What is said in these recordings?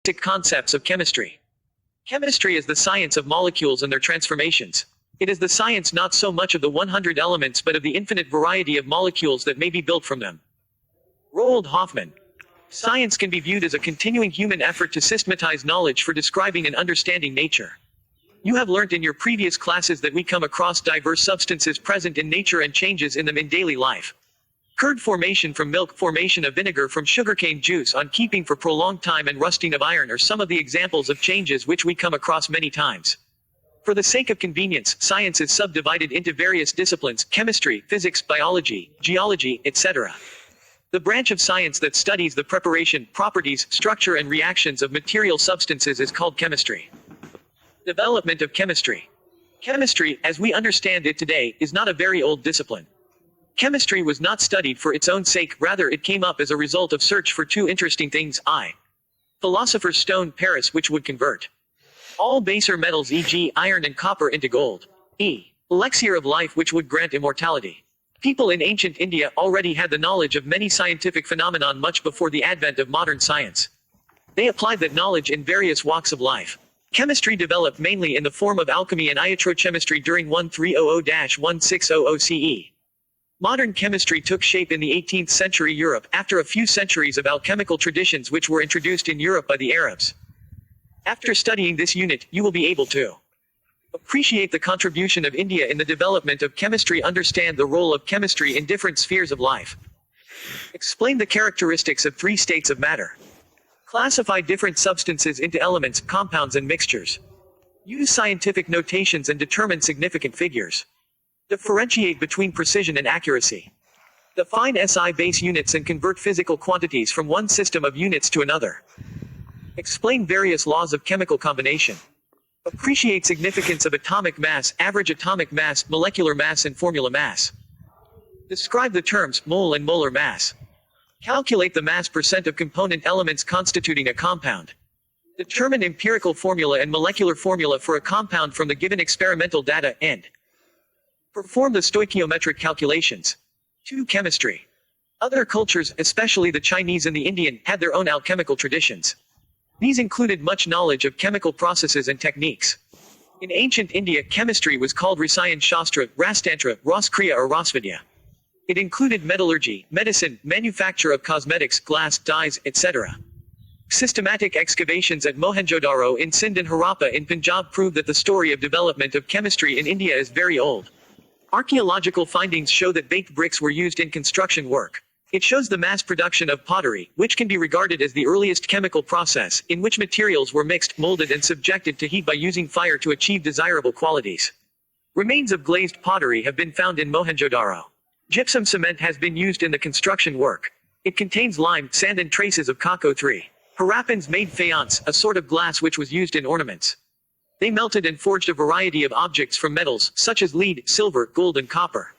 Basic concepts of chemistry. Chemistry is the science of molecules and their transformations. It is the science not so much of the 100 elements but of the infinite variety of molecules that may be built from them. Roald Hoffmann. Science can be viewed as a continuing human effort to systematize knowledge for describing and understanding nature. You have learnt in your previous classes that we come across diverse substances present in nature and changes in them in daily life. Curd formation from milk, formation of vinegar from sugarcane juice on keeping for prolonged time, and rusting of iron are some of the examples of changes which we come across many times. For the sake of convenience, science is subdivided into various disciplines: chemistry, physics, biology, geology, etc. The branch of science that studies the preparation, properties, structure and reactions of material substances is called chemistry. Development of chemistry. Chemistry, as we understand it today, is not a very old discipline. Chemistry was not studied for its own sake, rather it came up as a result of search for two interesting things: I. Philosopher's stone, Paris, which would convert all baser metals, e.g. iron and copper, into gold. E. Elixir of life, which would grant immortality. People in ancient India already had the knowledge of many scientific phenomenon much before the advent of modern science. They applied that knowledge in various walks of life. Chemistry developed mainly in the form of alchemy and iatrochemistry during 1300–1600 CE. Modern chemistry took shape in the 18th century Europe, after a few centuries of alchemical traditions which were introduced in Europe by the Arabs. After studying this unit, you will be able to appreciate the contribution of India in the development of chemistry, understand the role of chemistry in different spheres of life, explain the characteristics of three states of matter, classify different substances into elements, compounds and mixtures, use scientific notations and determine significant figures, differentiate between precision and accuracy, define SI base units and convert physical quantities from one system of units to another, explain various laws of chemical combination, appreciate significance of atomic mass, average atomic mass, molecular mass and formula mass, describe the terms mole and molar mass, calculate the mass percent of component elements constituting a compound, determine empirical formula and molecular formula for a compound from the given experimental data, and perform the stoichiometric calculations. 2. Chemistry. Other cultures, especially the Chinese and the Indian, had their own alchemical traditions. These included much knowledge of chemical processes and techniques. In ancient India, chemistry was called Rasayan Shastra, Rastantra, Raskriya or Rasvidya. It included metallurgy, medicine, manufacture of cosmetics, glass, dyes, etc. Systematic excavations at Mohenjo-daro in Sindh and Harappa in Punjab prove that the story of development of chemistry in India is very old. Archaeological findings show that baked bricks were used in construction work. It shows the mass production of pottery, which can be regarded as the earliest chemical process, in which materials were mixed, molded and subjected to heat by using fire to achieve desirable qualities. Remains of glazed pottery have been found in Mohenjo-daro. Gypsum cement has been used in the construction work. It contains lime, sand and traces of Kako-3. Harappans made faience, a sort of glass which was used in ornaments. They melted and forged a variety of objects from metals, such as lead, silver, gold and copper.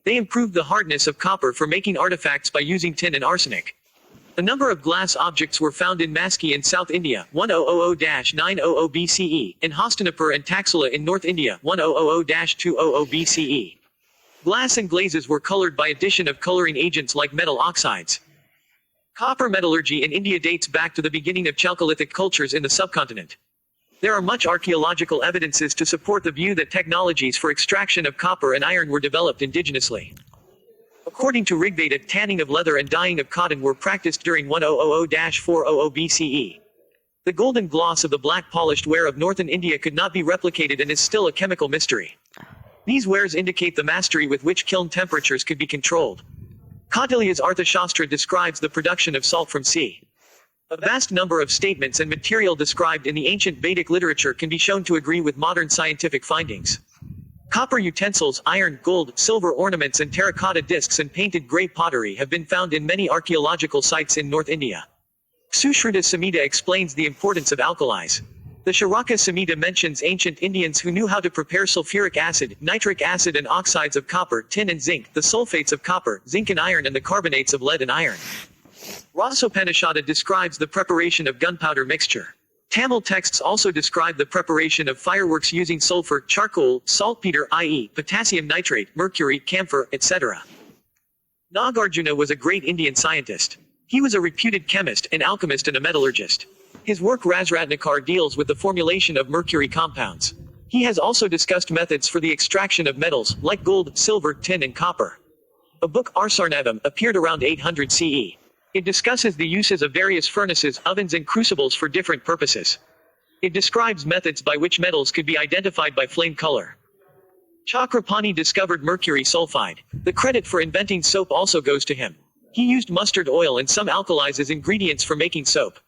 They improved the hardness of copper for making artifacts by using tin and arsenic. A number of glass objects were found in Maski in South India, 1000–900 BCE, in Hastinapur and Taxila in North India, 1000–200 BCE. Glass and glazes were colored by addition of coloring agents like metal oxides. Copper metallurgy in India dates back to the beginning of Chalcolithic cultures in the subcontinent. There are much archaeological evidences to support the view that technologies for extraction of copper and iron were developed indigenously. According to Rigveda, tanning of leather and dyeing of cotton were practiced during 1000–400 BCE. The golden gloss of the black polished ware of northern India could not be replicated and is still a chemical mystery. These wares indicate the mastery with which kiln temperatures could be controlled. Kautilya's Arthashastra describes the production of salt from sea. A vast number of statements and material described in the ancient Vedic literature can be shown to agree with modern scientific findings. Copper utensils, iron, gold, silver ornaments and terracotta discs and painted grey pottery have been found in many archaeological sites in North India. Sushruta Samhita explains the importance of alkalis. The Charaka Samhita mentions ancient Indians who knew how to prepare sulfuric acid, nitric acid and oxides of copper, tin and zinc, the sulfates of copper, zinc and iron and the carbonates of lead and iron. Rasopanishada describes the preparation of gunpowder mixture. Tamil texts also describe the preparation of fireworks using sulfur, charcoal, saltpeter, i.e., potassium nitrate, mercury, camphor, etc. Nagarjuna was a great Indian scientist. He was a reputed chemist, an alchemist and a metallurgist. His work Razratnakar deals with the formulation of mercury compounds. He has also discussed methods for the extraction of metals, like gold, silver, tin and copper. A book, Arsarnavam, appeared around 800 CE. It discusses the uses of various furnaces, ovens and crucibles for different purposes. It describes methods by which metals could be identified by flame color. Chakrapani discovered mercury sulfide. The credit for inventing soap also goes to him. He used mustard oil and some alkalis as ingredients for making soap.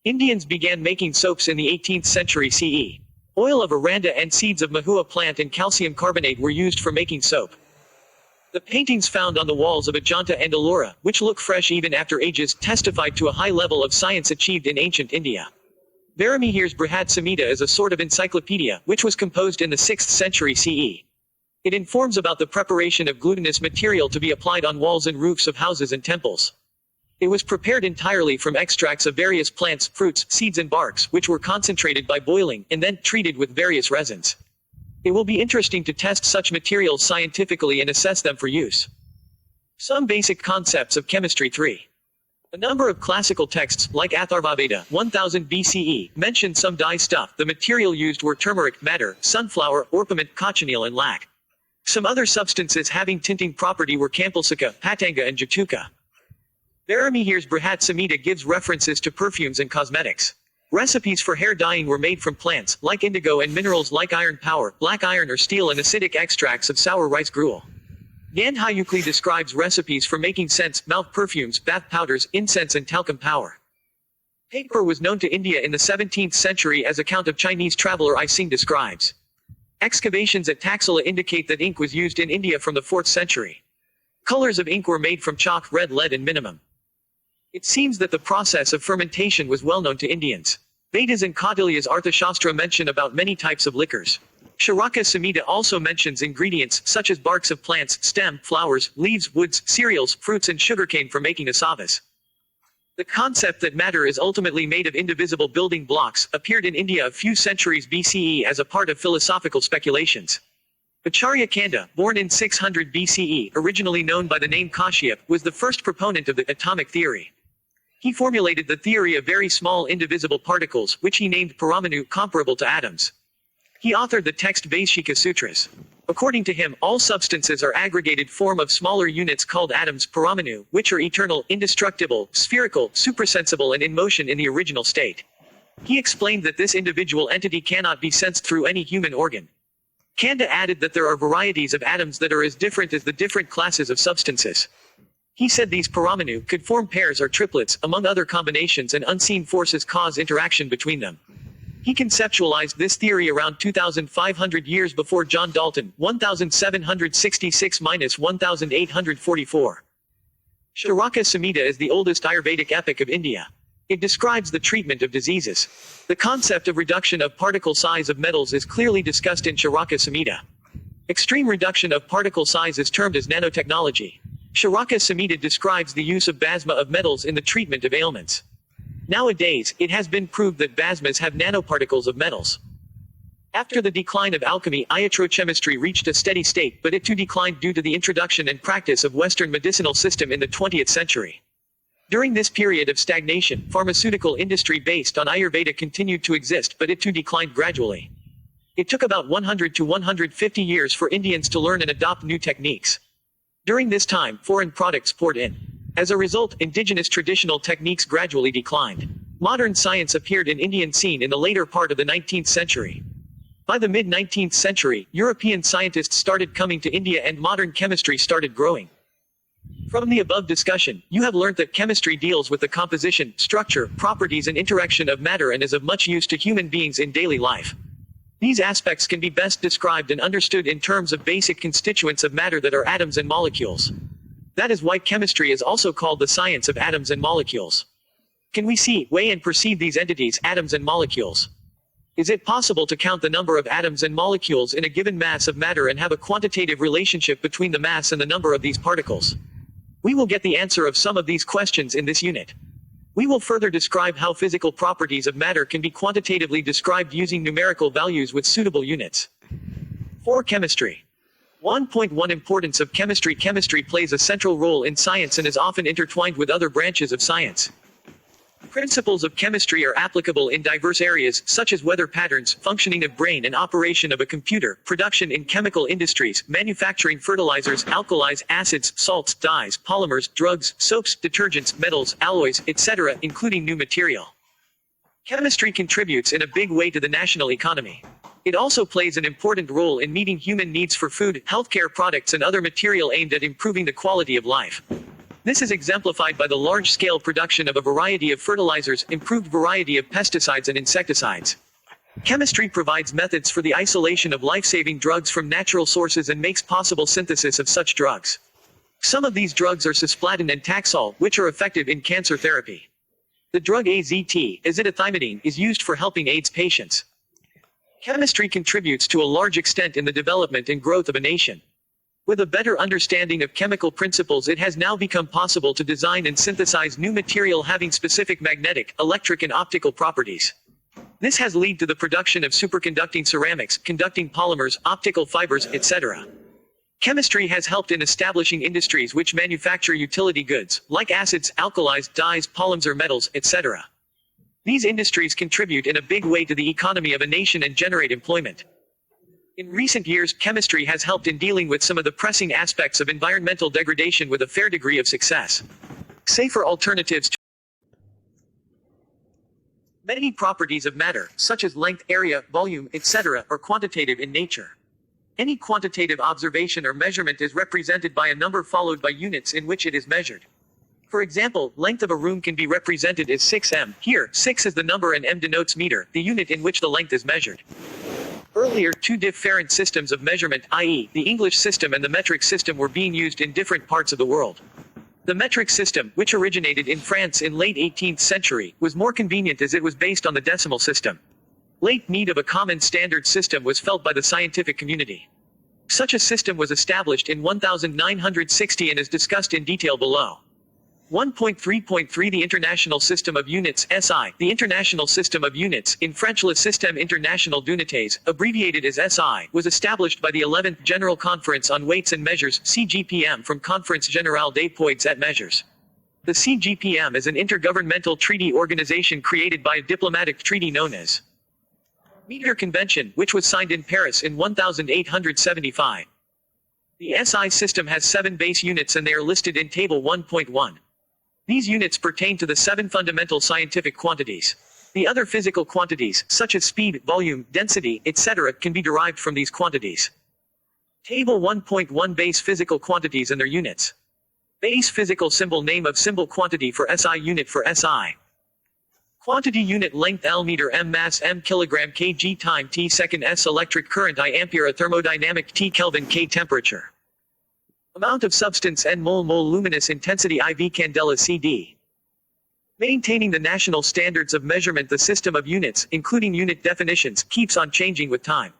Indians began making soaps in the 18th century CE. Oil of aranda and seeds of mahua plant and calcium carbonate were used for making soap. The paintings found on the walls of Ajanta and Ellora, which look fresh even after ages, testified to a high level of science achieved in ancient India. Varamihir's Brihat Samhita is a sort of encyclopedia, which was composed in the 6th century CE. It informs about the preparation of glutinous material to be applied on walls and roofs of houses and temples. It was prepared entirely from extracts of various plants, fruits, seeds and barks, which were concentrated by boiling, and then treated with various resins. It will be interesting to test such materials scientifically and assess them for use. Some basic concepts of chemistry 3. A number of classical texts, like Atharvaveda, 1000 BCE, mention some dye stuff. The material used were turmeric, madder, sunflower, orpiment, cochineal and lac. Some other substances having tinting property were Kampalsika, Patanga and Jatuka. Varamihir's Brihat Samhita gives references to perfumes and cosmetics. Recipes for hair dyeing were made from plants, like indigo and minerals like iron power, black iron or steel and acidic extracts of sour rice gruel. Gandhayukli describes recipes for making scents, mouth perfumes, bath powders, incense and talcum power. Paper was known to India in the 17th century as account of Chinese traveler I Singh describes. Excavations at Taxila indicate that ink was used in India from the 4th century. Colors of ink were made from chalk, red lead and minimum. It seems that the process of fermentation was well known to Indians. Vedas and Kautilya's Arthashastra mention about many types of liquors. Charaka Samhita also mentions ingredients such as barks of plants, stem, flowers, leaves, woods, cereals, fruits and sugarcane for making asavas. The concept that matter is ultimately made of indivisible building blocks appeared in India a few centuries BCE as a part of philosophical speculations. Acharya Kanda, born in 600 BCE, originally known by the name Kashyap, was the first proponent of the atomic theory. He formulated the theory of very small indivisible particles, which he named Paramanu, comparable to atoms. He authored the text Vaishika Sutras. According to him, all substances are aggregated form of smaller units called atoms, Paramanu, which are eternal, indestructible, spherical, suprasensible and in motion in the original state. He explained that this individual entity cannot be sensed through any human organ. Kanda added that there are varieties of atoms that are as different as the different classes of substances. He said these Paramanu could form pairs or triplets, among other combinations, and unseen forces cause interaction between them. He conceptualized this theory around 2,500 years before John Dalton, 1766–1844. Charaka Samhita is the oldest Ayurvedic epic of India. It describes the treatment of diseases. The concept of reduction of particle size of metals is clearly discussed in Charaka Samhita. Extreme reduction of particle size is termed as nanotechnology. Charaka Samhita describes the use of basma of metals in the treatment of ailments. Nowadays, it has been proved that basmas have nanoparticles of metals. After the decline of alchemy, iatrochemistry reached a steady state, but it too declined due to the introduction and practice of Western medicinal system in the 20th century. During this period of stagnation, pharmaceutical industry based on Ayurveda continued to exist, but it too declined gradually. It took about 100 to 150 years for Indians to learn and adopt new techniques. During this time, foreign products poured in. As a result, indigenous traditional techniques gradually declined. Modern science appeared in Indian scene in the later part of the 19th century. By the mid-19th century, European scientists started coming to India and modern chemistry started growing. From the above discussion, you have learnt that chemistry deals with the composition, structure, properties and interaction of matter and is of much use to human beings in daily life. These aspects can be best described and understood in terms of basic constituents of matter that are atoms and molecules. That is why chemistry is also called the science of atoms and molecules. Can we see, weigh and perceive these entities, atoms and molecules? Is it possible to count the number of atoms and molecules in a given mass of matter and have a quantitative relationship between the mass and the number of these particles? We will get the answer of some of these questions in this unit. We will further describe how physical properties of matter can be quantitatively described using numerical values with suitable units. 4. Chemistry. 1.1 Importance of chemistry. Chemistry plays a central role in science and is often intertwined with other branches of science. Principles of chemistry are applicable in diverse areas, such as weather patterns, functioning of brain and operation of a computer, production in chemical industries, manufacturing fertilizers, alkalis, acids, salts, dyes, polymers, drugs, soaps, detergents, metals, alloys, etc., including new material. Chemistry contributes in a big way to the national economy. It also plays an important role in meeting human needs for food, healthcare products and other material aimed at improving the quality of life. This is exemplified by the large-scale production of a variety of fertilizers, improved variety of pesticides and insecticides. Chemistry provides methods for the isolation of life-saving drugs from natural sources and makes possible synthesis of such drugs. Some of these drugs are cisplatin and Taxol, which are effective in cancer therapy. The drug AZT, azithromycin, is used for helping AIDS patients. Chemistry contributes to a large extent in the development and growth of a nation. With a better understanding of chemical principles, it has now become possible to design and synthesize new material having specific magnetic, electric and optical properties. This has led to the production of superconducting ceramics, conducting polymers, optical fibers, etc. Chemistry has helped in establishing industries which manufacture utility goods, like acids, alkalis, dyes, polymers or metals, etc. These industries contribute in a big way to the economy of a nation and generate employment. In recent years, chemistry has helped in dealing with some of the pressing aspects of environmental degradation with a fair degree of success. Safer alternatives to many properties of matter, such as length, area, volume, etc., are quantitative in nature. Any quantitative observation or measurement is represented by a number followed by units in which it is measured. For example, length of a room can be represented as 6 m. Here, 6 is the number and m denotes meter, the unit in which the length is measured. Earlier, two different systems of measurement, i.e., the English system and the metric system, were being used in different parts of the world. The metric system, which originated in France in late 18th century, was more convenient as it was based on the decimal system. Late need of a common standard system was felt by the scientific community. Such a system was established in 1960 and is discussed in detail below. 1.3.3 The International System of Units (SI). The International System of Units, in French Le Système International d'Unités, abbreviated as SI, was established by the 11th General Conference on Weights and Measures (CGPM) from Conference Générale des Poids et Mesures. The CGPM is an intergovernmental treaty organization created by a diplomatic treaty known as Meter Convention, which was signed in Paris in 1875. The SI system has 7 base units and they are listed in Table 1.1. These units pertain to the 7 fundamental scientific quantities. The other physical quantities, such as speed, volume, density, etc., can be derived from these quantities. Table 1.1 Base physical quantities and their units. Base physical symbol name of symbol quantity for SI unit for SI. Quantity unit length L meter M mass M kilogram kg time T second S electric current I ampere a thermodynamic T Kelvin K temperature. Amount of substance N mole luminous intensity IV candela CD. Maintaining the national standards of measurement. The system of units, including unit definitions, keeps on changing with time.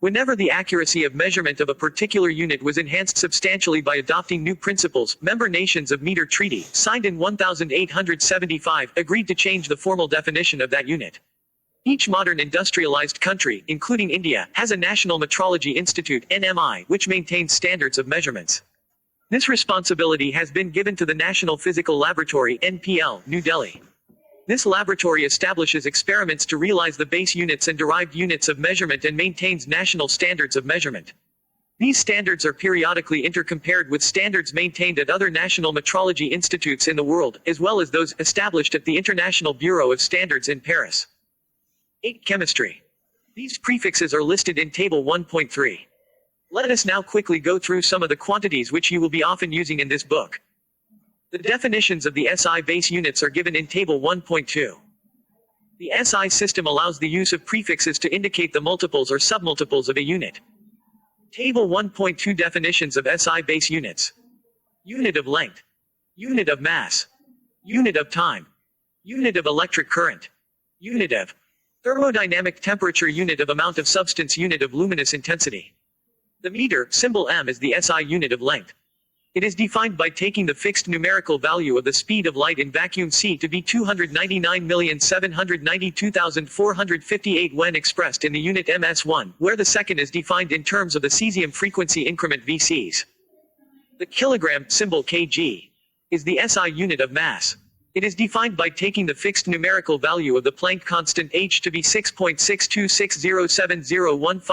Whenever the accuracy of measurement of a particular unit was enhanced substantially by adopting new principles, member nations of Meter Treaty, signed in 1875, agreed to change the formal definition of that unit. Each modern industrialized country, including India, has a National Metrology Institute (NMI), which maintains standards of measurements. This responsibility has been given to the National Physical Laboratory (NPL), New Delhi. This laboratory establishes experiments to realize the base units and derived units of measurement and maintains national standards of measurement. These standards are periodically intercompared with standards maintained at other national metrology institutes in the world, as well as those established at the International Bureau of Standards in Paris. 8. Chemistry. These prefixes are listed in Table 1.3. Let us now quickly go through some of the quantities which you will be often using in this book. The definitions of the SI base units are given in Table 1.2. The SI system allows the use of prefixes to indicate the multiples or submultiples of a unit. Table 1.2 Definitions of SI base units. Unit of length. Unit of mass. Unit of time. Unit of electric current. Unit of thermodynamic temperature. Unit of amount of substance. Unit of luminous intensity. The meter, symbol M, is the SI unit of length. It is defined by taking the fixed numerical value of the speed of light in vacuum c to be 299,792,458 when expressed in the unit ms1, where the second is defined in terms of the cesium frequency increment VCs. The kilogram, symbol kg, is the SI unit of mass. It is defined by taking the fixed numerical value of the Planck constant h to be 6.6260701